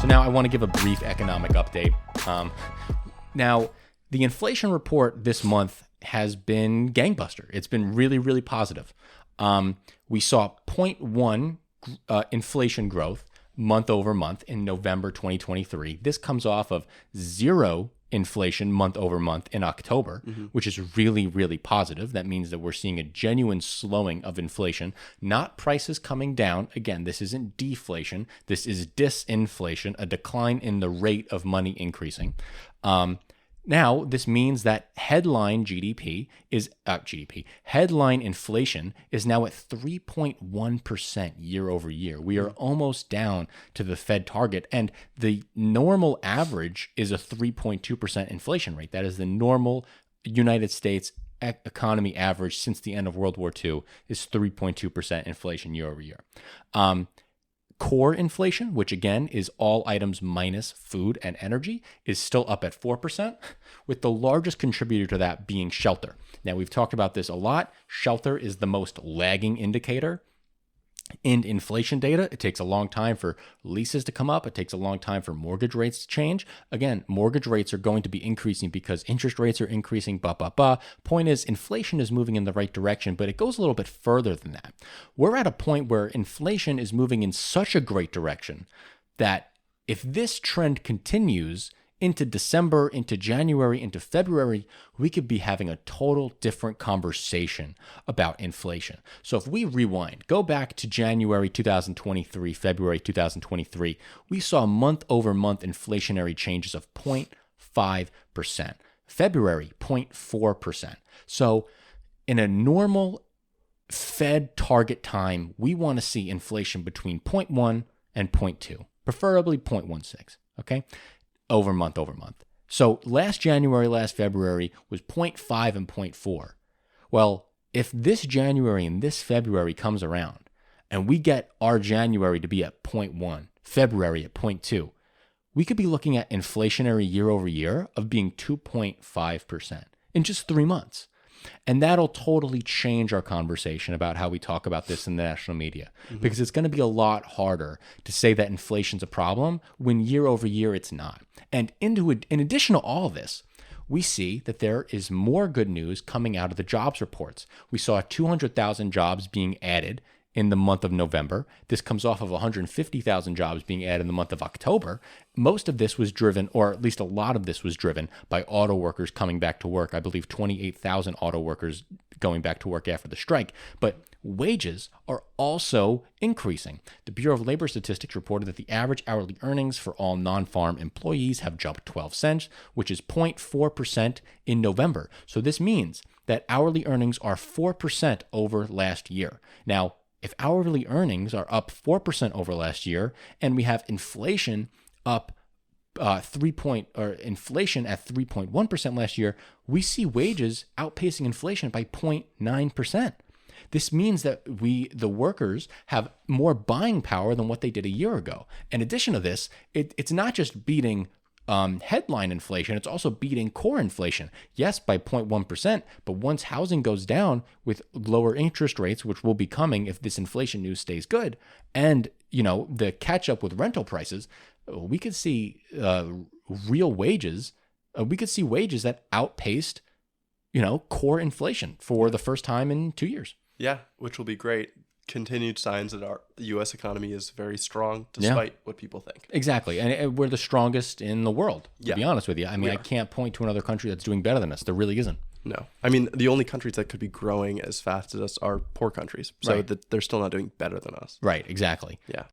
So now I want to give a brief economic update. Now, the inflation report this month has been gangbuster. It's been really, really positive. We saw 0.1 inflation growth month over month in November 2023. This comes off of 0 inflation month over month in October, which is really, really positive. That means that we're seeing a genuine slowing of inflation, not prices coming down. Again, this isn't deflation. This is disinflation, a decline in the rate of money increasing. Now, this means that headline headline inflation is now at 3.1% year over year. We are almost down to the Fed target, and the normal average is a 3.2% inflation rate. That is the normal United States economy average since the end of World War II is 3.2% inflation year over year. Core inflation, which again is all items minus food and energy, is still up at 4%, with the largest contributor to that being shelter. Now, we've talked about this a lot. Shelter is the most lagging indicator in inflation data. It takes a long time for leases to come up. It takes a long time for mortgage rates to change. Again, mortgage rates are going to be increasing because interest rates are increasing, Point is, inflation is moving in the right direction, but it goes a little bit further than that. We're at a point where inflation is moving in such a great direction that if this trend continues into December, into January, into February, we could be having a total different conversation about inflation. So if we rewind, go back to January 2023, February 2023, we saw month over month inflationary changes of 0.5%. February, 0.4%. So in a normal Fed target time, we want to see inflation between 0.1 and 0.2, preferably 0.16, okay? Over month. So last January, last February was 0.5 and 0.4. Well, if this January and this February comes around and we get our January to be at 0.1, February at 0.2, we could be looking at inflationary year over year of being 2.5% in just 3 months. And that'll totally change our conversation about how we talk about this in the national media, because it's going to be a lot harder to say that inflation's a problem when year over year it's not. And in addition to all of this, we see that there is more good news coming out of the jobs reports. We saw 200,000 jobs being added in the month of November. This comes off of 150,000 jobs being added in the month of October. Most of this was driven, or at least a lot of this was driven, by auto workers coming back to work. I believe 28,000 auto workers going back to work after the strike. But wages are also increasing. The Bureau of Labor Statistics reported that the average hourly earnings for all non-farm employees have jumped 12 cents, which is 0.4% in November. So this means that hourly earnings are 4% over last year. Now, if hourly earnings are up 4% over last year, and we have inflation up inflation at 3.1% last year, we see wages outpacing inflation by 0.9%. This means that the workers, have more buying power than what they did a year ago. In addition to this, it's not just beating headline inflation, it's also beating core inflation. Yes, by 0.1%, but once housing goes down with lower interest rates, which will be coming if this inflation news stays good, and the catch up with rental prices, we could see real wages. We could see wages that outpaced, core inflation for the first time in 2 years. Yeah, which will be great. Continued signs that the U.S. economy is very strong, despite what people think. Exactly. And we're the strongest in the world, to be honest with you. I mean, I can't point to another country that's doing better than us. There really isn't. No. I mean, the only countries that could be growing as fast as us are poor countries. So they're still not doing better than us. Right. Exactly. Yeah.